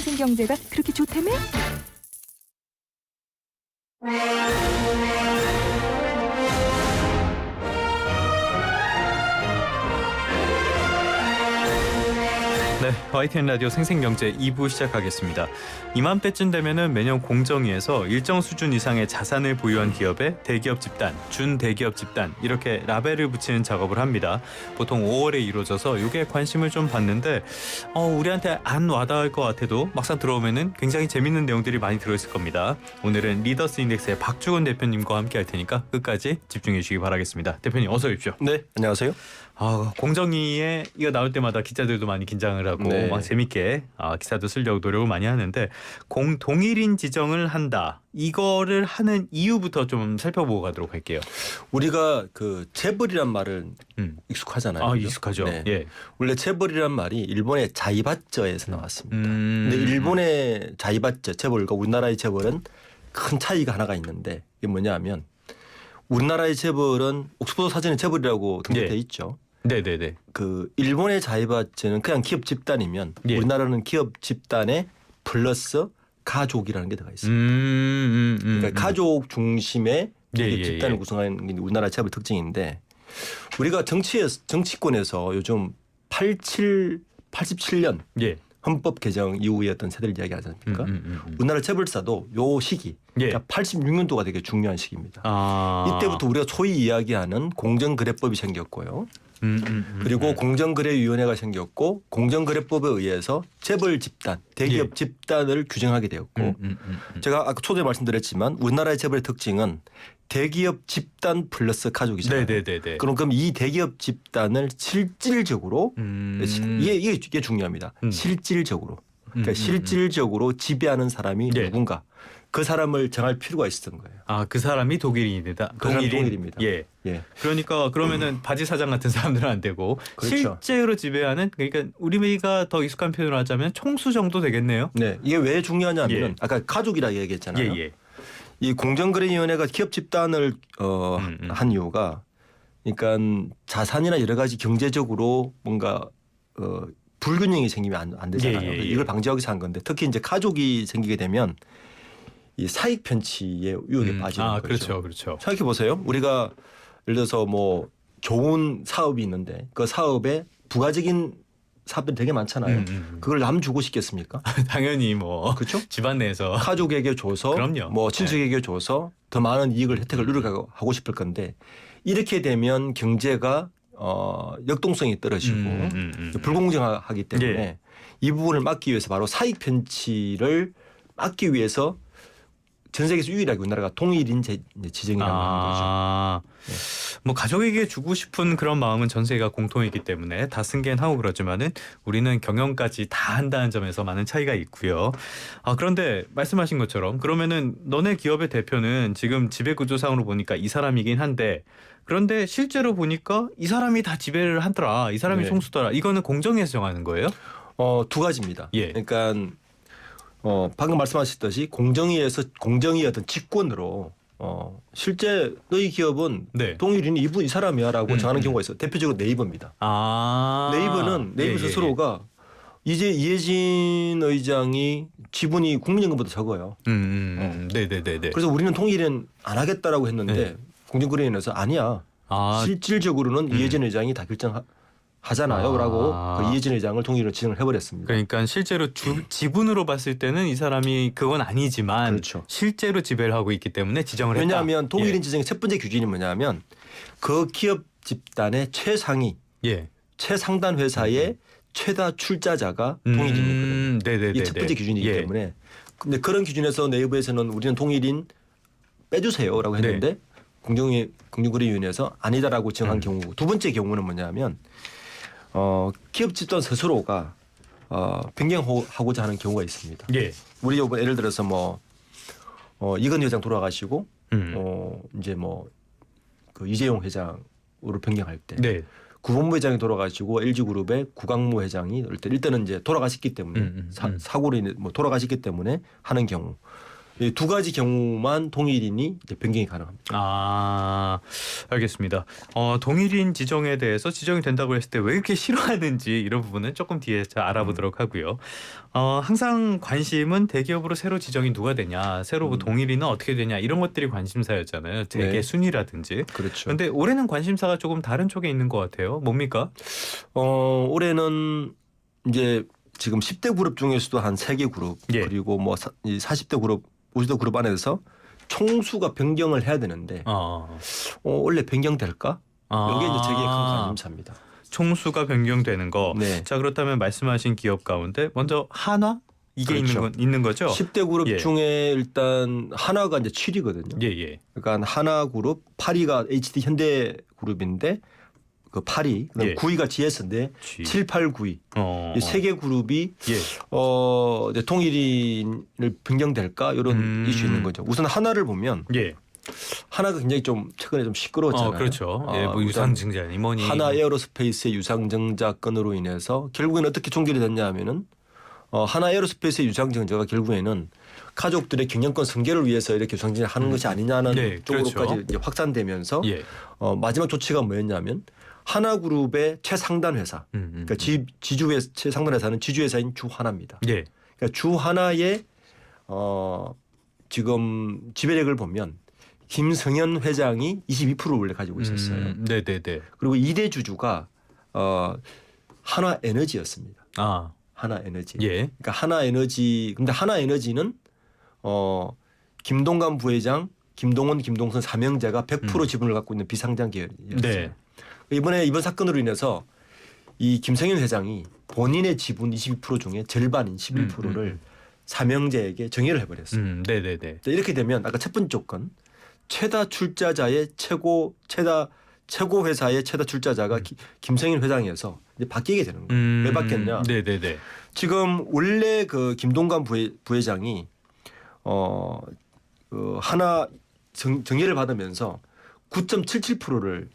생생경제가 그렇게 좋다며? 네, YTN 라디오 생생경제 2부 시작하겠습니다. 이맘때쯤 되면은 매년 공정위에서 일정 수준 이상의 자산을 보유한 기업에 대기업 집단, 준대기업 집단 이렇게 라벨을 붙이는 작업을 합니다. 보통 5월에 이루어져서 이게 관심을 좀 받는데 우리한테 안 와닿을 것 같아도 막상 들어오면은 굉장히 재밌는 내용들이 많이 들어있을 겁니다. 오늘은 리더스 인덱스의 박주건 대표님과 함께 할 테니까 끝까지 집중해 주시기 바라겠습니다. 대표님 어서 오십시오. 네, 안녕하세요. 공정위에 이거 나올 때마다 기자들도 많이 긴장을 하고 네. 막 재밌게 기사도 쓰려고 노력을 많이 하는데 동일인 지정을 한다. 이거를 하는 이유부터 좀 살펴보고 가도록 할게요. 우리가 그 재벌이란 말은 익숙하잖아요. 그죠? 익숙하죠. 네. 예. 원래 재벌이란 말이 일본의 자이바저에서 나왔습니다. 근데 일본의 자이바저 재벌과 우리나라의 재벌은 큰 차이가 하나가 있는데 이게 뭐냐하면 우리나라의 재벌은 옥스퍼드 사전에 재벌이라고 등록돼 있죠. 네네네. 그 일본의 자이바저는 그냥 기업 집단이면 예. 우리나라는 기업 집단에 플러스 가족이라는 게 들어가 있습니다. 그러니까 가족 중심의 예, 집단을 예. 구성하는 게 우리나라 재벌 특징인데 우리가 정치권에서 요즘 87년 예. 헌법 개정 이후의 어떤 세대를 이야기하지 않습니까? 우리나라 재벌사도 요 시기 예. 그러니까 86년도가 되게 중요한 시기입니다. 아. 이때부터 우리가 소위 이야기하는 공정거래법이 생겼고요. 그리고 공정거래위원회가 생겼고 공정거래법에 의해서 재벌 집단, 대기업 예. 집단을 규정하게 되었고 제가 아까 초대에 말씀드렸지만 우리나라의 재벌의 특징은 대기업 집단 플러스 가족이잖아요. 네네네네. 그럼 이 대기업 집단을 실질적으로 이게 중요합니다. 실질적으로 그러니까 실질적으로 지배하는 사람이 예. 누군가 그 사람을 정할 필요가 있었던 거예요. 그 사람이 독일인이다. 그 사람 독일입니다. 예. 예. 그러니까 그러면은 바지 사장 같은 사람들은 안 되고 그렇죠. 실제로 지배하는 그러니까 우리가 더 익숙한 표현을 하자면 총수 정도 되겠네요. 네, 이게 왜 중요하냐면 예. 아까 가족이라 얘기했잖아요. 예. 이 공정거래위원회가 기업 집단을 한 이유가 그러니까 자산이나 여러 가지 경제적으로 뭔가 불균형이 생기면 안 되잖아요. 예. 이걸 방지하기 위해서 한 건데 특히 이제 가족이 생기게 되면 이 사익 편취의 유혹에 빠지는 거죠. 그렇죠. 생각해 보세요. 우리가 예를 들어서 뭐 좋은 사업이 있는데 그 사업에 부가적인 사업들이 되게 많잖아요. 그걸 남 주고 싶겠습니까? 당연히 뭐 그렇죠? 집안 내에서 가족에게 줘서 그럼요. 뭐 친척에게 줘서 더 많은 혜택을 누리고 하고 싶을 건데 이렇게 되면 경제가 역동성이 떨어지고 불공정하기 때문에 예. 이 부분을 막기 위해서 바로 사익 편취를 막기 위해서 전 세계에서 유일하게 우리나라가 동일인 지정이라고 하는 거죠. 네. 뭐 가족에게 주고 싶은 그런 마음은 전 세계가 공통이기 때문에 다 승계하고 그러지만은 우리는 경영까지 다 한다는 점에서 많은 차이가 있고요. 그런데 말씀하신 것처럼 그러면은 너네 기업의 대표는 지금 지배구조상으로 보니까 이 사람이긴 한데 그런데 실제로 보니까 이 사람이 다 지배를 하더라. 이 사람이 네. 총수더라. 이거는 공정위에서 정하는 거예요? 두 가지입니다. 예. 그러니까 방금 말씀하셨듯이 공정위의 어떤 직권으로 실제 너희 기업은 네. 동일인 이 사람이야라고 정하는 경우가 있어요. 대표적으로 네이버입니다. 네이버 스스로가 이제 이해진 의장이 지분이 국민연금보다 적어요. 네네네. 그래서 우리는 통일은 안 하겠다라고 했는데 네. 공정거래위원회에서 아니야. 실질적으로는 이해진 의장이 다 결정하잖아요라고 그 이해진 의장을 통일로 지정을 해버렸습니다. 그러니까 실제로 지분으로 봤을 때는 이 사람이 그건 아니지만 그렇죠. 실제로 지배를 하고 있기 때문에 지정을 했다. 왜냐하면 동일인 지정의 첫 번째 기준이 뭐냐면 그 기업 집단의 최상위, 최상단 회사의 최다 출자자가 동일인이거든요. 네네네. 이게 첫 번째 기준이기 때문에. 근데 그런 기준에서 네이버에서는 우리는 동일인 빼주세요라고 했는데 공정거래위원회에서 아니다라고 정한 경우고 두 번째 경우는 뭐냐면 기업 집단 스스로가 변경하고자 하는 경우가 있습니다. 우리 이번 예를 들어서 뭐 이건희 회장 돌아가시고 이제 뭐 그 이재용 회장으로 변경할 때 구본무 회장이 돌아가시고 LG그룹의 구강무 회장이 일단은 이제 돌아가셨기 때문에 사고로 인해 뭐 돌아가셨기 때문에 하는 경우 이 두 가지 경우만 동일인이 이제 변경이 가능합니다. 아, 알겠습니다. 동일인 지정에 대해서 지정이 된다고 했을 때 왜 이렇게 싫어하는지 이런 부분은 조금 뒤에 잘 알아보도록 하고요. 항상 관심은 대기업으로 새로 지정이 누가 되냐, 새로 뭐 동일인은 어떻게 되냐 이런 것들이 관심사였잖아요. 재계 네. 순위라든지. 그렇죠. 그런데 올해는 관심사가 조금 다른 쪽에 있는 것 같아요. 뭡니까? 올해는 이제 지금 10대 그룹 중에서도 한 3개 그룹 예. 그리고 뭐 40대 그룹, 50대 그룹 안에서 총수가 변경을 해야 되는데 원래 변경될까? 이게 이제 제게 큰 관심사입니다. 총수가 변경되는 거. 네. 자, 그렇다면 말씀하신 기업 가운데 먼저 한화 이게 그렇죠. 있는 거죠? 10대 그룹 예. 중에 일단 하나가 이제 7위거든요. 예. 그러니까 하나 그룹, 8위가 HD 현대 그룹인데 그 8위, 그다음 예. 9위가 GS인데 7, 8, 9위 이 세 개 그룹이 예. 이제 동일인을 변경될까 이런 이슈 있는 거죠. 우선 하나를 보면 예. 하나가 굉장히 좀 최근에 좀 시끄러웠잖아요. 그렇죠. 예, 뭐 우선 유상증자니 뭐니. 하나 에어로스페이스의 유상증자 건으로 인해서 결국에는 어떻게 종결이 됐냐면은 하나 에어로스페이스의 유상증자가 결국에는 가족들의 경영권 승계를 위해서 이렇게 유상증자를 하는 것이 아니냐는 네, 쪽으로까지 그렇죠. 이제 확산되면서 예. 마지막 조치가 뭐였냐면 하나그룹의 최상단 회사, 그러니까 지주회 최상단 회사는 지주회사인 주하나입니다. 예. 그러니까 주하나의 지금 지배력을 보면 김성현 회장이 22%를 원래 가지고 있었어요. 네네네. 그리고 2대 주주가 하나에너지였습니다. 아, 하나에너지. 예. 그러니까 하나에너지. 근데 하나에너지는 김동관 부회장, 김동원, 김동선 삼형제가 100% 지분을 갖고 있는 비상장 계열이었어요. 네. 이번 사건으로 인해서 이 김성현 회장이 본인의 지분 22% 중에 절반인 11%를 삼형제에게 정해를 해버렸어요. 네네네. 자, 이렇게 되면 아까 첫 번째 조건 최다 출자자의 최고 회사의 최다 출자자가 김성현 회장이어서 이제 바뀌게 되는 거예요. 왜 바뀌었냐? 네네네. 지금 원래 그 김동관 부회장이 하나 정예를 받으면서 9.77%를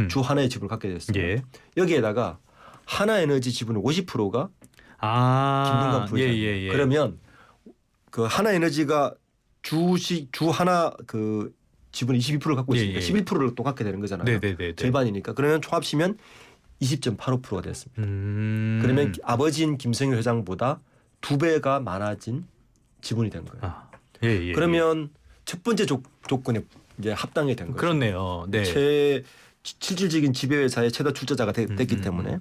주 하나의 지분을 갖게 됐어요. 예. 여기에다가 하나에너지 지분의 50%가 김동관 부회장. 예. 그러면 그 하나에너지가 주 하나 그 지분 22%를 갖고 있으니까 11%를 또 갖게 되는 거잖아요. 네네네. 절반이니까. 그러면 총합치면 20.85%가 됐습니다. 그러면 아버지인 김성일 회장보다 2배가 많아진 지분이 된 거예요. 예. 그러면 첫 번째 조건에 이제 합당이 된 거죠. 그렇네요. 네. 실질적인 지배회사의 최다 출자자가 됐기 때문에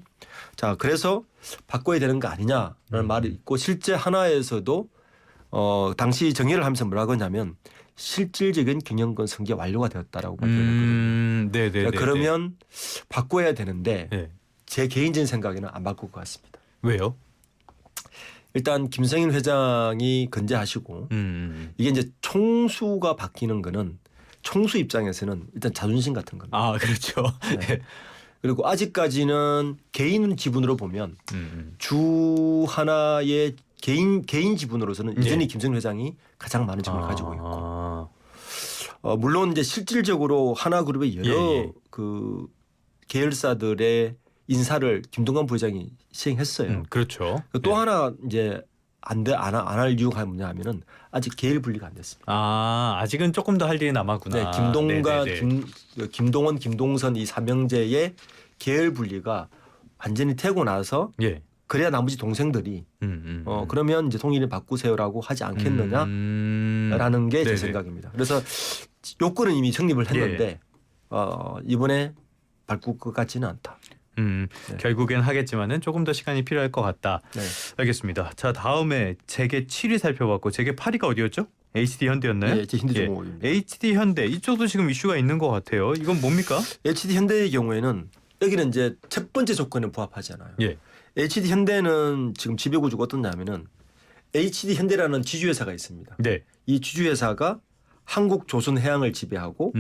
자 그래서 바꿔야 되는 거 아니냐라는 말이 있고 실제 하나에서도 당시 정의를 하면서 뭐라고 하냐면 실질적인 경영권 승계 완료가 되었다라고 발표했거든요. 네네. 그러면 바꿔야 되는데 네. 제 개인적인 생각에는 안 바꿀 것 같습니다. 왜요? 일단 김성인 회장이 건재하시고 이게 이제 총수가 바뀌는 거는 총수 입장에서는 일단 자존심 같은 겁니다. 아, 그렇죠. 네. 그리고 아직까지는 개인 지분으로 보면 주 하나의 개인 지분으로서는 여전히 김성인 회장이 가장 많은 지분을 가지고 있고 물론 이제 실질적으로 하나그룹의 여러 그 계열사들의 인사를 김동관 부회장이 시행했어요. 그렇죠. 또 하나 이제 안 할 이유가 뭐냐면은 아직 계열 분리가 안 됐습니다. 아직은 조금 더 할 일이 남았구나. 네, 김동원, 김동선 이 삼형제의 계열 분리가 완전히 되고 나서 그래야 나머지 동생들이 그러면 이제 통일을 바꾸세요라고 하지 않겠느냐라는 게 제 생각입니다. 그래서 요건은 이미 성립을 했는데 이번에 바꿀 것 같지는 않다. 결국엔 하겠지만은 조금 더 시간이 필요할 것 같다. 네. 알겠습니다. 자, 다음에 재계 7위 살펴봤고 재계 8위가 어디였죠? HD 현대였나요? 네, 현대중공업입니다. HD 현대 이쪽도 지금 이슈가 있는 것 같아요. 이건 뭡니까? HD 현대의 경우에는 여기는 이제 첫 번째 조건에 부합하지 않아요. HD 현대는 지금 지배 구조가 어떻냐면은 HD 현대라는 지주회사가 있습니다. 네. 이 지주회사가 한국조선해양을 지배하고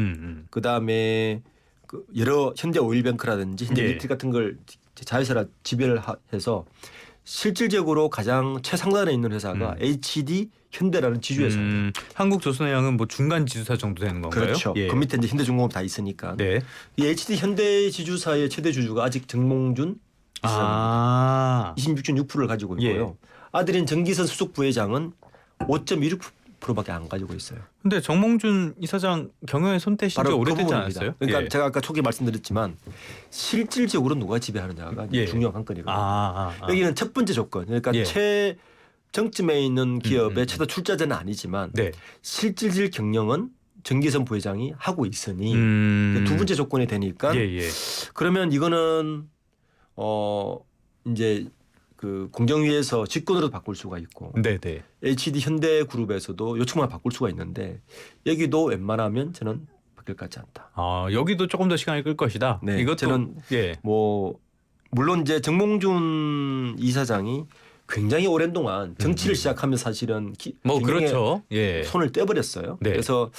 그 다음에 여러 현대 오일뱅크라든지 현대 리필 같은 걸 자회사라 지배를 해서 실질적으로 가장 최상단에 있는 회사가 HD 현대라는 지주회사입니다. 한국조선해양은 뭐 중간 지주사 정도 되는 건가요? 그렇죠. 그 밑에 이제 현대중공업 다 있으니까. 네. 이 HD 현대 지주사의 최대 주주가 아직 정몽준 지사입니다. 26.6%를 가지고 있고요. 아들인 정기선 수석 부회장은 5.16% 10%밖에 안 가지고 있어요. 근데 정몽준 이사장 경영에 손대신 지 바로 그 오래되지 부분입니다. 않았어요? 그러니까 예. 제가 아까 초기에 말씀드렸지만 실질적으로 누가 지배하느냐가 예. 중요한 관건이거든요. 아. 여기는 첫 번째 조건. 그러니까 예. 최정점에 있는 기업의 음. 최대 출자자는 아니지만 네. 실질적 경영은 정기선 부회장이 하고 있으니 두 번째 조건이 되니까 예. 그러면 이거는 이제 그 공정위에서 직권으로 바꿀 수가 있고 네네. HD 현대그룹에서도 요청만 바꿀 수가 있는데 여기도 웬만하면 저는 바뀔 것 같지 않다. 아 여기도 조금 더 시간이 끌 것이다. 네, 이것도 저는 예. 뭐 물론 이제 정몽준 이사장이 굉장히 오랜 동안 정치를 시작하면 사실은 뭐 경영에 그렇죠. 예. 손을 떼버렸어요. 네. 그래서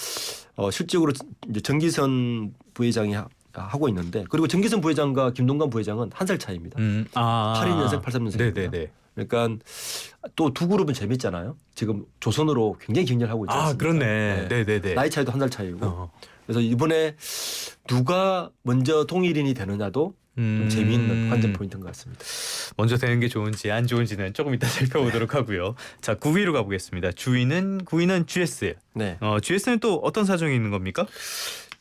실질적으로 이제 정기선 부회장이 하고 있는데 그리고 정기선 부회장과 김동관 부회장은 한 살 차이입니다. 82년생, 83년생입니다. 네네네. 그러니까 또 두 그룹은 재밌잖아요. 지금 조선으로 굉장히 경쟁하고 있지 않습니까? 그렇네. 네네네. 나이 차이도 한 살 차이고. 그래서 이번에 누가 먼저 통일인이 되느냐도 좀 재미있는 관전 포인트인 것 같습니다. 먼저 되는 게 좋은지 안 좋은지는 조금 이따 살펴보도록 하고요. 자 9위로 가보겠습니다. 9위는 GS. 네. GS는 또 어떤 사정이 있는 겁니까?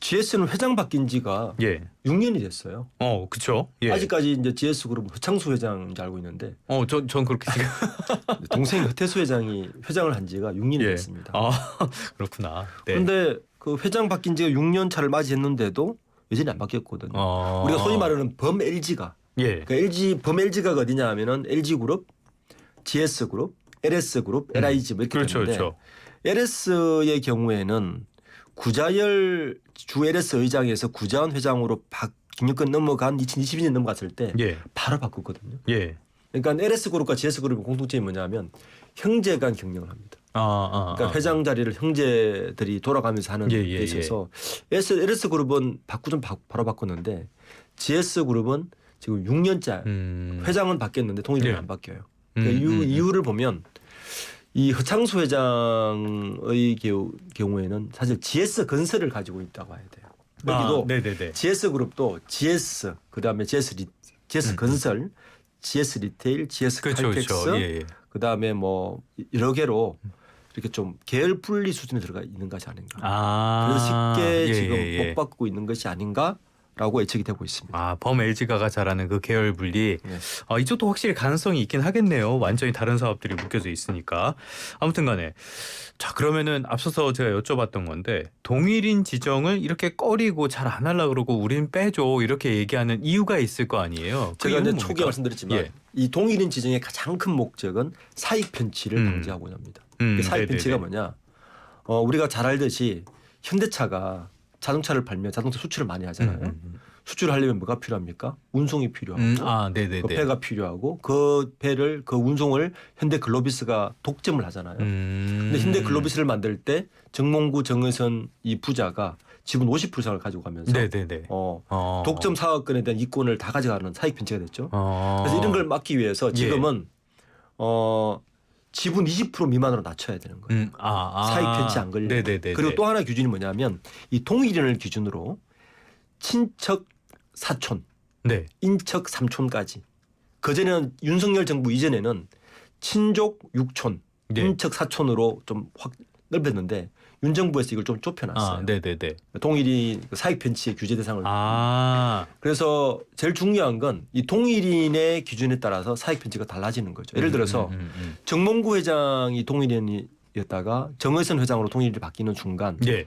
GS는 회장 바뀐 지가 예. 6년이 됐어요. 그렇죠. 예. 아직까지 이제 GS 그룹 허창수 회장인 줄 알고 있는데 전 그렇게 생각. 동생 허태수 회장이 회장을 한 지가 6년이 예. 됐습니다. 그렇구나. 네. 그런데 그 회장 바뀐 지가 6년 차를 맞이했는데도 여전히 안 바뀌었거든요. 우리가 소위 말하는 범 LG가 예. 그러니까 범 LG가 어디냐 하면은 LG 그룹, GS 그룹, LS 그룹, LIG 뭐 이렇게 그렇죠, 되는데 그렇죠. LS의 경우에는 구자열 주 LS 의장에서 구자원 회장으로 김영권 넘어간 2022년 넘어갔을 때 예. 바로 바꿨거든요. 예. 그러니까 LS 그룹과 GS 그룹의 공통점이 뭐냐면 형제간 경영을 합니다. 그러니까 회장 자리를 형제들이 돌아가면서 하는 데 있어서 LS 그룹은 바로 바꿨는데 GS 그룹은 지금 6년째 회장은 바뀌었는데 통일은 안 바뀌어요. 그러니까 이유를 보면 이 허창수 회장의 경우에는 사실 GS 건설을 가지고 있다고 봐야 돼요. 여기도 네네네. GS 그룹도 GS 그다음에 GS 건설, GS 리테일, GS 칼텍스, 그렇죠. 예. 그다음에 뭐 여러 개로 이렇게 좀 계열 분리 수준에 들어가 있는 것이 아닌가. 그래서 쉽게 지금 못 바꾸고 있는 것이 아닌가라고 예측이 되고 있습니다. 범 LG가가 잘하는 그 계열 분리. 네. 이쪽도 확실히 가능성이 있긴 하겠네요. 완전히 다른 사업들이 묶여져 있으니까. 아무튼간에 자 그러면은 앞서서 제가 여쭤봤던 건데 동일인 지정을 이렇게 꺼리고 잘 안 하려고 그러고 우린 빼줘 이렇게 얘기하는 이유가 있을 거 아니에요. 제가 이유는 이제 초기에 뭡니까? 말씀드렸지만 예. 이 동일인 지정의 가장 큰 목적은 사익 편취를 방지하고자 합니다. 그 사익 편취가 뭐냐? 우리가 잘 알듯이 현대차가 자동차를 팔면 자동차 수출을 많이 하잖아요. 수출을 하려면 뭐가 필요합니까? 운송이 필요하고 네네네. 그 배가 필요하고 그 운송을 현대글로비스가 독점을 하잖아요. 근데 현대글로비스를 만들 때 정몽구 정의선 이 부자가 지분 50% 이상을 가지고 가면서 네네네. 독점 사업권에 대한 이권을 다 가져가는 사익 편취가 됐죠. 어. 그래서 이런 걸 막기 위해서 지금은 지분 20% 미만으로 낮춰야 되는 거예요. 사익 편취 안 걸려. 그리고 또 하나 기준이 뭐냐면 이 동일인을 기준으로 친척 사촌, 네. 인척 삼촌까지. 그전에는 윤석열 정부 이전에는 친족 육촌, 네. 인척 사촌으로 좀 확 넓혔는데 윤 정부에서 이걸 좀 좁혀놨어요. 네네네. 동일인 사익 편취의 규제 대상을. 아. 그래서 제일 중요한 건 이 동일인의 기준에 따라서 사익 편취가 달라지는 거죠. 예를 들어서 정몽구 회장이 동일인이었다가 정의선 회장으로 동일인이 바뀌는 순간 예.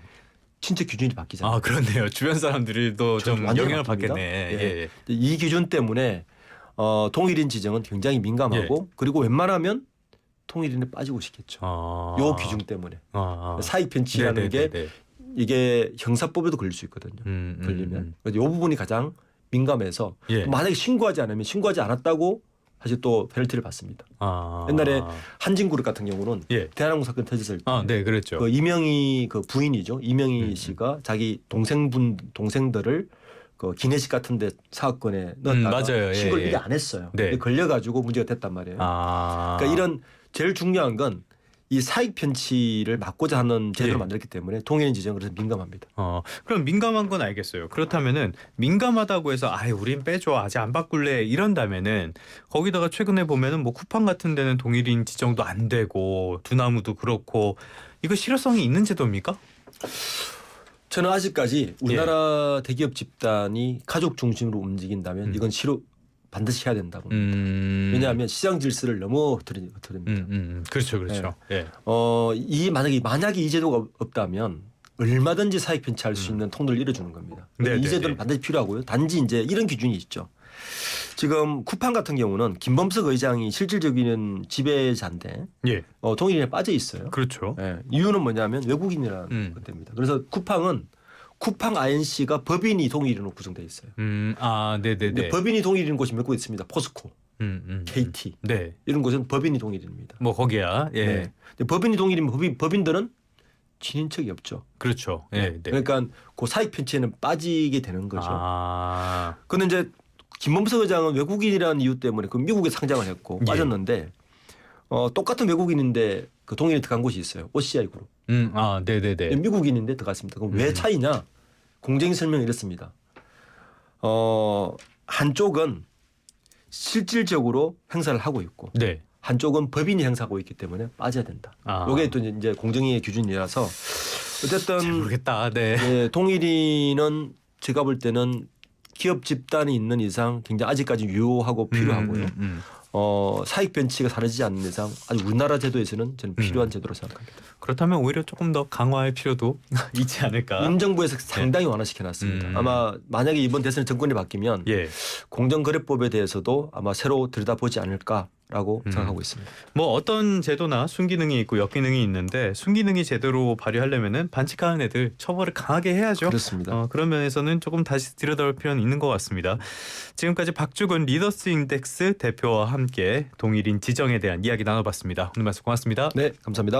친척 기준이 바뀌잖아요. 그렇네요. 주변 사람들도 좀 완전히 영향을 바뀝니다. 받겠네. 예. 이 기준 때문에 동일인 지정은 굉장히 민감하고 그리고 웬만하면 통일인에 빠지고 싶겠죠. 요 기준 때문에 사익 편취라는 게 이게 형사법에도 걸릴 수 있거든요. 걸리면 그래서 이 부분이 가장 민감해서 만약에 신고하지 않으면 신고하지 않았다고 사실 또 페널티를 받습니다. 옛날에 한진그룹 같은 경우는 대한항공 사건 터졌을 때 네, 그랬죠. 그 이명희 그 부인이죠. 이명희 씨가 자기 동생들을 그 기내식 같은데 사업권에 넣었다가 맞아요. 신고를 이게 안 했어요. 근데 걸려가지고 문제가 됐단 말이에요. 그러니까 이런 제일 중요한 건 이 사익 편취를 막고자 하는 제도를 예. 만들었기 때문에 동일인 지정은 그래서 민감합니다. 그럼 민감한 건 알겠어요. 그렇다면은 민감하다고 해서 우린 빼줘 아직 안 바꿀래 이런다면은 거기다가 최근에 보면은 뭐 쿠팡 같은 데는 동일인 지정도 안 되고 두나무도 그렇고 이거 실효성이 있는 제도입니까? 저는 아직까지 우리나라 대기업 집단이 가족 중심으로 움직인다면 이건 반드시 해야 된다고 봅니다. 왜냐하면 시장 질서를 넘어뜨립니다. 그렇죠, 그렇죠. 만약에 이 제도가 없다면 얼마든지 사익 편취할 수 있는 통로를 열어주는 겁니다. 네, 이 네, 제도는 네. 반드시 필요하고요. 단지 이제 이런 기준이 있죠. 지금 쿠팡 같은 경우는 김범석 의장이 실질적인 지배자인데 예, 동일인에 빠져 있어요. 그렇죠. 예, 이유는 뭐냐면 외국인이라는 것 때문입니다. 그래서 쿠팡은 쿠팡 INC가 법인이 동일인으로 구성되어 있어요. 네네네. 근데 법인이 동일인 곳이 몇 곳 있습니다. 포스코, KT 네, 이런 곳은 법인이 동일인입니다. 뭐 거기야. 예, 네. 근데 법인이 동일이면 법인들은 친인척이 없죠. 그렇죠. 예, 네. 그러니까 그 사익 편취에는 빠지게 되는 거죠. 근데 이제 김범석 의장은 외국인이라는 이유 때문에 그 미국에 상장을 했고 빠졌는데 똑같은 외국인인데 그 동일에 들어간 곳이 있어요. OCI 그룹. 네네네. 미국인인데 들어갔습니다. 그럼 왜 차이냐? 공정위 설명이 이렇습니다. 한쪽은 실질적으로 행사를 하고 있고 네. 한쪽은 법인이 행사하고 있기 때문에 빠져야 된다. 이게 또 이제 공정위의 기준이라서 어쨌든 잘 모르겠다. 네. 예, 동일인은 제가 볼 때는 기업 집단이 있는 이상 굉장히 아직까지 유효하고 필요하고요. 사익 변치가 사라지지 않는 이상 아주 우리나라 제도에서는 저는 필요한 제도로 생각합니다. 그렇다면 오히려 조금 더 강화할 필요도 있지 않을까. 윤정부에서 상당히 완화시켜놨습니다. 아마 만약에 이번 대선에 정권이 바뀌면 공정거래법에 대해서도 아마 새로 들여다보지 않을까라고 생각하고 있습니다. 뭐 어떤 제도나 순기능이 있고 역기능이 있는데 순기능이 제대로 발휘하려면은 반칙하는 애들 처벌을 강하게 해야죠. 그렇습니다. 그런 면에서는 조금 다시 들여다볼 필요는 있는 것 같습니다. 지금까지 박주근 리더스 인덱스 대표와 함께 동일인 지정에 대한 이야기 나눠봤습니다. 오늘 말씀 고맙습니다. 네, 감사합니다.